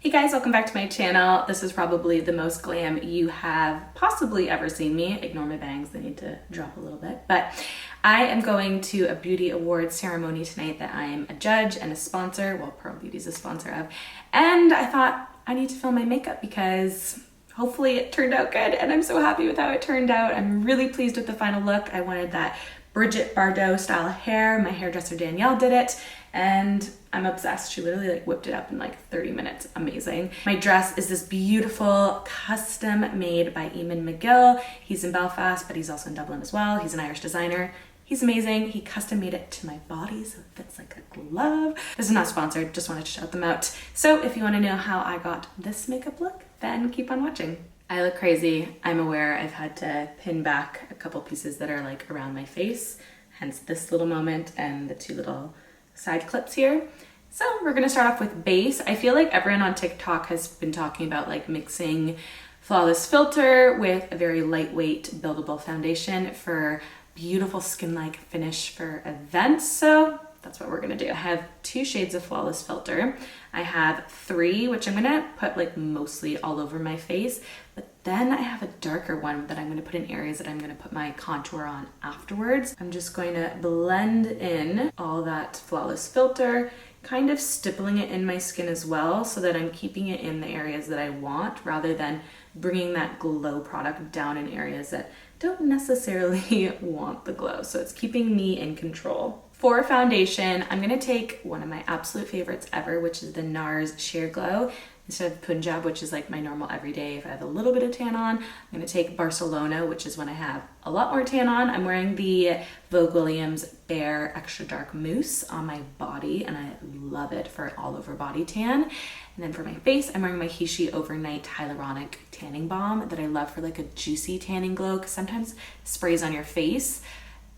Hey guys, welcome back to my channel. This is probably the most glam you have possibly ever seen me. Ignore my bangs, they need to drop a little bit. But I am going to a beauty awards ceremony tonight that I am a judge and a sponsor. Well, Pearl Beauty is a sponsor of. And I thought I need to film my makeup because hopefully it turned out good and I'm so happy with how it turned out. I'm really pleased with the final look. I wanted that Bridget Bardot style hair. My hairdresser Danielle did it and I'm obsessed. She literally like whipped it up in like 30 minutes. Amazing. My dress is this beautiful custom made by Eamon McGill. He's in Belfast, but he's also in Dublin as well. He's an Irish designer. He's amazing. He custom made it to my body so it fits like a glove. This is not sponsored, just wanted to shout them out. So if you want to know how I got this makeup look, then keep on watching. I look crazy. I'm aware I've had to pin back a couple pieces that are like around my face, hence this little moment and the two little side clips here. So we're gonna start off with base. I feel like everyone on TikTok has been talking about like mixing Flawless Filter with a very lightweight buildable foundation for beautiful skin-like finish for events. So that's what we're gonna do. I have 2 shades of Flawless Filter. I have 3, which I'm gonna put like mostly all over my face, but then I have a darker one that I'm gonna put in areas that I'm gonna put my contour on afterwards. I'm just going to blend in all that Flawless Filter, kind of stippling it in my skin as well so that I'm keeping it in the areas that I want rather than bringing that glow product down in areas that don't necessarily want the glow. So it's keeping me in control. For foundation, I'm gonna take one of my absolute favorites ever, which is the Nars Sheer Glow. Instead of Punjab, which is like my normal everyday, if I have a little bit of tan on, I'm gonna take Barcelona, which is when I have a lot more tan on. I'm wearing the Vogue Williams Bare Extra Dark Mousse on my body, and I love it for all over body tan. And then for my face, I'm wearing my Hishi Overnight Hyaluronic Tanning Balm that I love for like a juicy tanning glow, because sometimes sprays on your face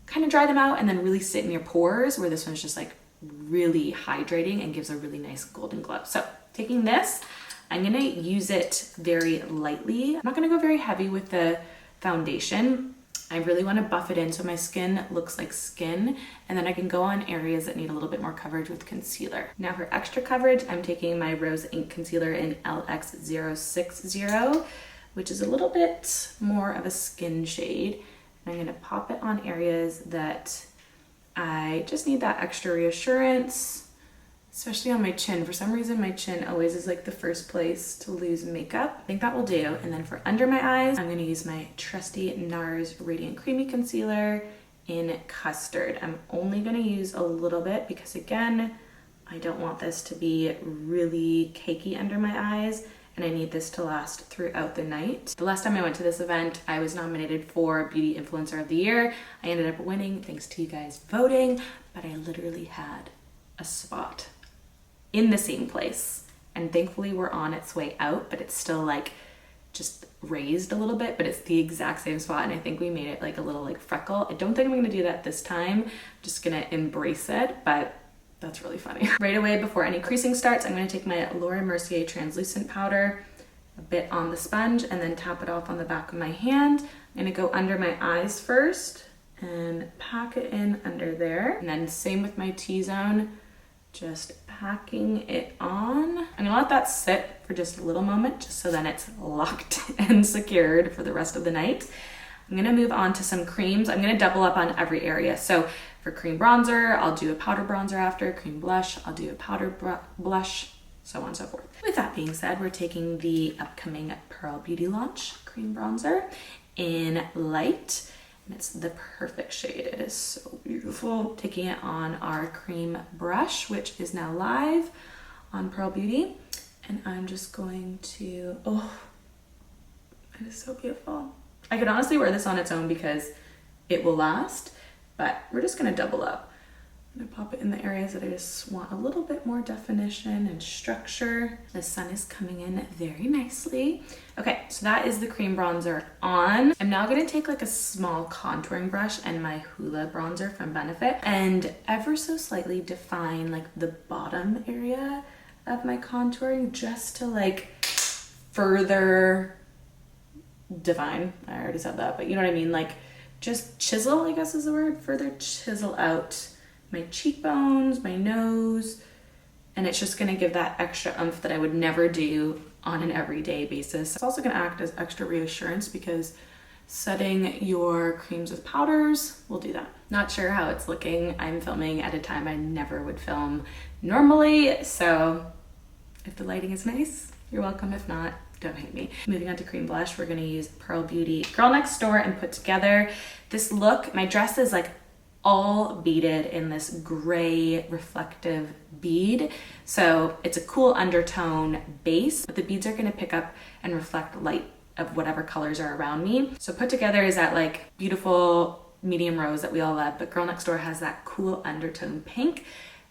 kind of dry them out and then really sit in your pores, where this one's just like really hydrating and gives a really nice golden glow. So taking this, I'm gonna use it very lightly. I'm not gonna go very heavy with the foundation. I really wanna buff it in so my skin looks like skin, and then I can go on areas that need a little bit more coverage with concealer. Now for extra coverage, I'm taking my Rose Ink Concealer in LX060, which is a little bit more of a skin shade. I'm gonna pop it on areas that I just need that extra reassurance, especially on my chin. For some reason, my chin always is like the first place to lose makeup. I think that will do. And then for under my eyes, I'm gonna use my trusty Nars Radiant Creamy Concealer in Custard. I'm only gonna use a little bit because again, I don't want this to be really cakey under my eyes, and I need this to last throughout the night. The last time I went to this event, I was nominated for Beauty Influencer of the Year. I ended up winning thanks to you guys voting, but I literally had a spot in the same place. And thankfully we're on its way out, but it's still like just raised a little bit, but it's the exact same spot. And I think we made it like a little like freckle. I don't think I'm gonna do that this time. I'm just gonna embrace it, but that's really funny. Right away before any creasing starts, I'm gonna take my Laura Mercier translucent powder, a bit on the sponge, and then tap it off on the back of my hand. I'm gonna go under my eyes first and pack it in under there. And then same with my T-zone, just packing it on. I'm gonna let that sit for just a little moment, just so then it's locked and secured for the rest of the night. I'm gonna move on to some creams. I'm gonna double up on every area. So for cream bronzer, I'll do a powder bronzer after. Cream blush, I'll do a powder blush, so on and so forth. With that being said, we're taking the upcoming Pearl Beauty launch cream bronzer in Light, and it's the perfect shade. It is so beautiful. Taking it on our cream brush, which is now live on Pearl Beauty, and I'm just going to, oh, it is so beautiful. I could honestly wear this on its own because it will last, but we're just gonna double up. I'm gonna pop it in the areas that I just want a little bit more definition and structure. The sun is coming in very nicely. Okay, so that is the cream bronzer on. I'm now gonna take like a small contouring brush and my Hoola bronzer from Benefit and ever so slightly define like the bottom area of my contouring just to like further define. I already said that, but you know what I mean? Like just chisel, I guess is the word, further chisel out my cheekbones, my nose, and it's just gonna give that extra oomph that I would never do on an everyday basis. It's also gonna act as extra reassurance because setting your creams with powders will do that. Not sure how it's looking. I'm filming at a time I never would film normally, so if the lighting is nice, you're welcome. If not, don't hate me. Moving on to cream blush, we're gonna use Pearl Beauty Girl Next Door and Put Together. This look, my dress is like all beaded in this gray reflective bead. So it's a cool undertone base, but the beads are gonna pick up and reflect light of whatever colors are around me. So Put Together is that like beautiful medium rose that we all love, but Girl Next Door has that cool undertone pink,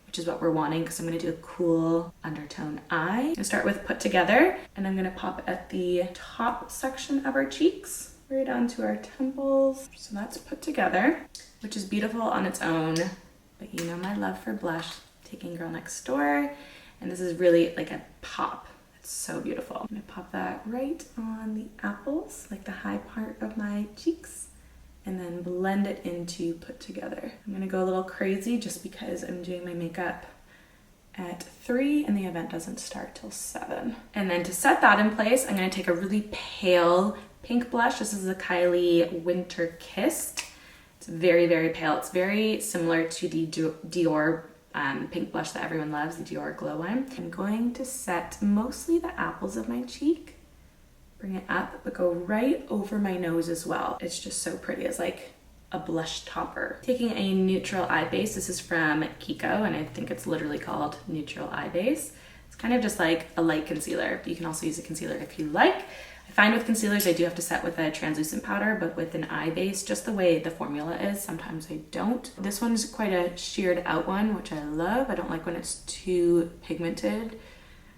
which is what we're wanting because I'm gonna do a cool undertone eye. I'm gonna start with Put Together, and I'm gonna pop at the top section of our cheeks, right onto our temples. So that's Put Together, which is beautiful on its own, but you know my love for blush, taking Girl Next Door, and this is really like a pop. It's so beautiful. I'm gonna pop that right on the apples, like the high part of my cheeks, and then blend it into Put Together. I'm gonna go a little crazy just because I'm doing my makeup at 3 and the event doesn't start till 7. And then to set that in place, I'm gonna take a really pale pink blush. This is the Kylie Winter Kissed. It's very, very pale. It's very similar to the Dior pink blush that everyone loves, the Dior Glow One. I'm going to set mostly the apples of my cheek, bring it up, but go right over my nose as well. It's just so pretty. It's like a blush topper. Taking a neutral eye base. This is from Kiko, and I think it's literally called Neutral Eye Base. It's kind of just like a light concealer. You can also use a concealer if you like. I find with concealers, I do have to set with a translucent powder, but with an eye base, just the way the formula is, sometimes I don't. This one's quite a sheared out one, which I love. I don't like when it's too pigmented.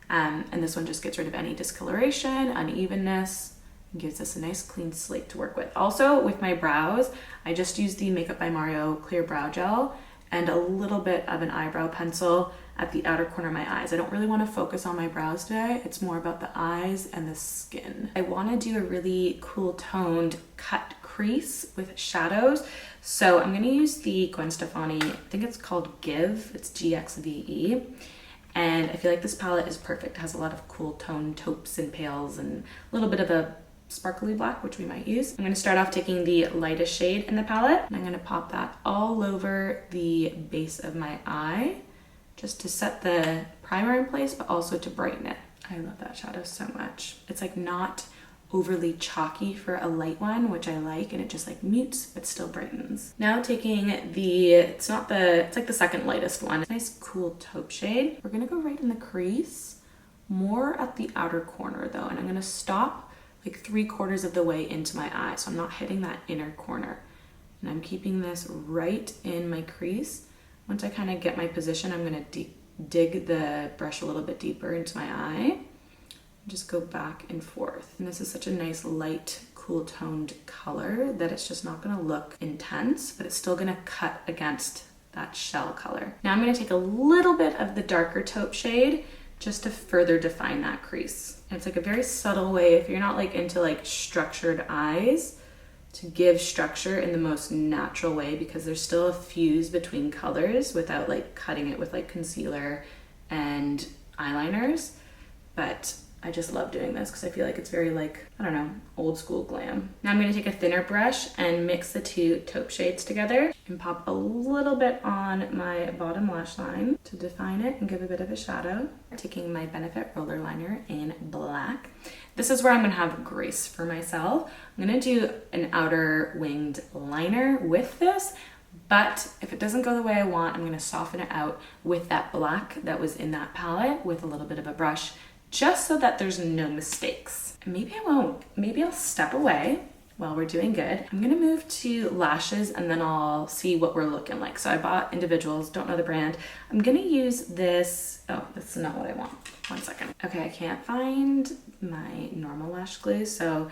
And this one just gets rid of any discoloration, unevenness, and gives us a nice clean slate to work with. Also, with my brows, I just use the Makeup by Mario Clear Brow Gel and a little bit of an eyebrow pencil at the outer corner of my eyes. I don't really want to focus on my brows today. It's more about the eyes and the skin. I want to do a really cool toned cut crease with shadows. So I'm going to use the Gwen Stefani, I think it's called Give, it's GXVE. And I feel like this palette is perfect. It has a lot of cool toned taupes and pales and a little bit of a sparkly black, which we might use. I'm going to start off taking the lightest shade in the palette, and I'm going to pop that all over the base of my eye, just to set the primer in place, but also to brighten it. I love that shadow so much. It's like not overly chalky for a light one, which I like, and it just like mutes, but still brightens. Now taking the, it's like the second lightest one. Nice cool taupe shade. We're gonna go right in the crease, more at the outer corner though, and I'm gonna stop like 3/4 of the way into my eye, so I'm not hitting that inner corner. And I'm keeping this right in my crease. Once I kind of get my position, I'm gonna dig the brush a little bit deeper into my eye. Just go back and forth. And this is such a nice light, cool toned color that it's just not gonna look intense, but it's still gonna cut against that shell color. Now I'm gonna take a little bit of the darker taupe shade just to further define that crease. And it's like a very subtle way, if you're not like into like structured eyes, to give structure in the most natural way, because there's still a fuse between colors without like cutting it with like concealer and eyeliners. But I just love doing this because I feel like it's very like, I don't know, old school glam. Now I'm gonna take a thinner brush and mix the two taupe shades together and pop a little bit on my bottom lash line to define it and give a bit of a shadow. Taking my Benefit roller liner in black. This is where I'm gonna have grace for myself. I'm gonna do an outer winged liner with this, but if it doesn't go the way I want, I'm gonna soften it out with that black that was in that palette with a little bit of a brush, just so that there's no mistakes. Maybe I won't. Maybe I'll step away while we're doing good. I'm gonna move to lashes and then I'll see what we're looking like. So I bought individuals, don't know the brand. I'm gonna use this, oh, that's not what I want. 1 second. Okay, I can't find my normal lash glue, so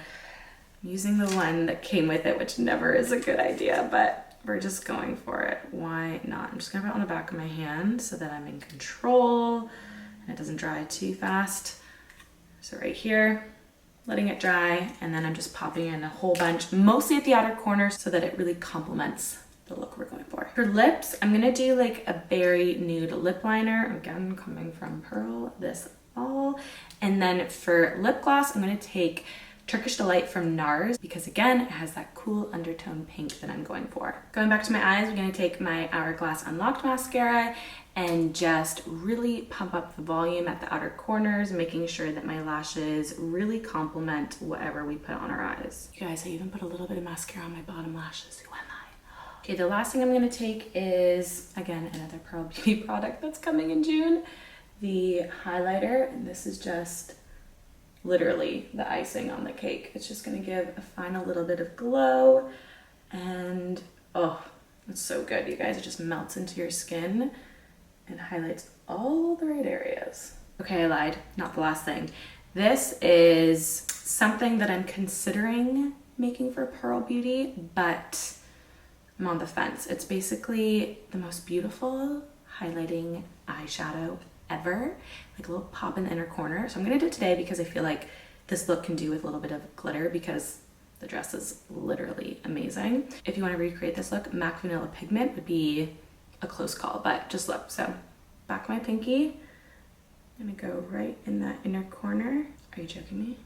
I'm using the one that came with it, which never is a good idea, but we're just going for it. Why not? I'm just gonna put it on the back of my hand so that I'm in control and it doesn't dry too fast. So right here, letting it dry, and then I'm just popping in a whole bunch, mostly at the outer corner so that it really complements the look we're going for. For lips, I'm gonna do like a berry nude lip liner, again coming from Pearl this fall. And then for lip gloss, I'm gonna take Turkish Delight from Nars, because again, it has that cool undertone pink that I'm going for. Going back to my eyes, we're gonna take my Hourglass Unlocked mascara and just really pump up the volume at the outer corners, making sure that my lashes really complement whatever we put on our eyes. You guys, I even put a little bit of mascara on my bottom lashes. Who am I? Okay, the last thing I'm gonna take is, again, another Pearl Beauty product that's coming in June, the highlighter, and this is just literally the icing on the cake. It's just gonna give a final little bit of glow, and oh, it's so good, you guys. It just melts into your skin and highlights all the right areas. Okay, I lied, not the last thing. This is something that I'm considering making for Pearl Beauty, but I'm on the fence. It's basically the most beautiful highlighting eyeshadow ever, like a little pop in the inner corner. So I'm gonna do it today because I feel like this look can do with a little bit of glitter, because the dress is literally amazing. If you want to recreate this look, MAC Vanilla Pigment would be a close call, but just look. So back my pinky, I'm gonna go right in that inner corner. Are you joking me?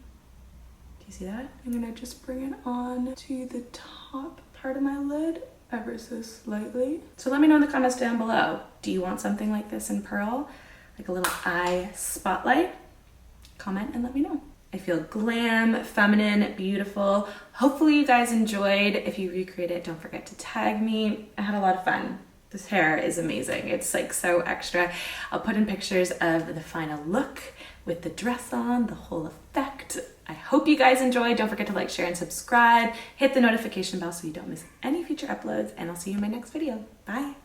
Do you see that? I'm gonna just bring it on to the top part of my lid ever so slightly. So let me know in the comments down below. Do you want something like this in Pearl? Like a little eye spotlight? Comment and let me know. I feel glam, feminine, beautiful. Hopefully you guys enjoyed. If you recreate it, don't forget to tag me. I had a lot of fun. This hair is amazing. It's like so extra. I'll put in pictures of the final look with the dress on, the whole effect. I hope you guys enjoyed. Don't forget to like, share, and subscribe. Hit the notification bell so you don't miss any future uploads, and I'll see you in my next video. Bye.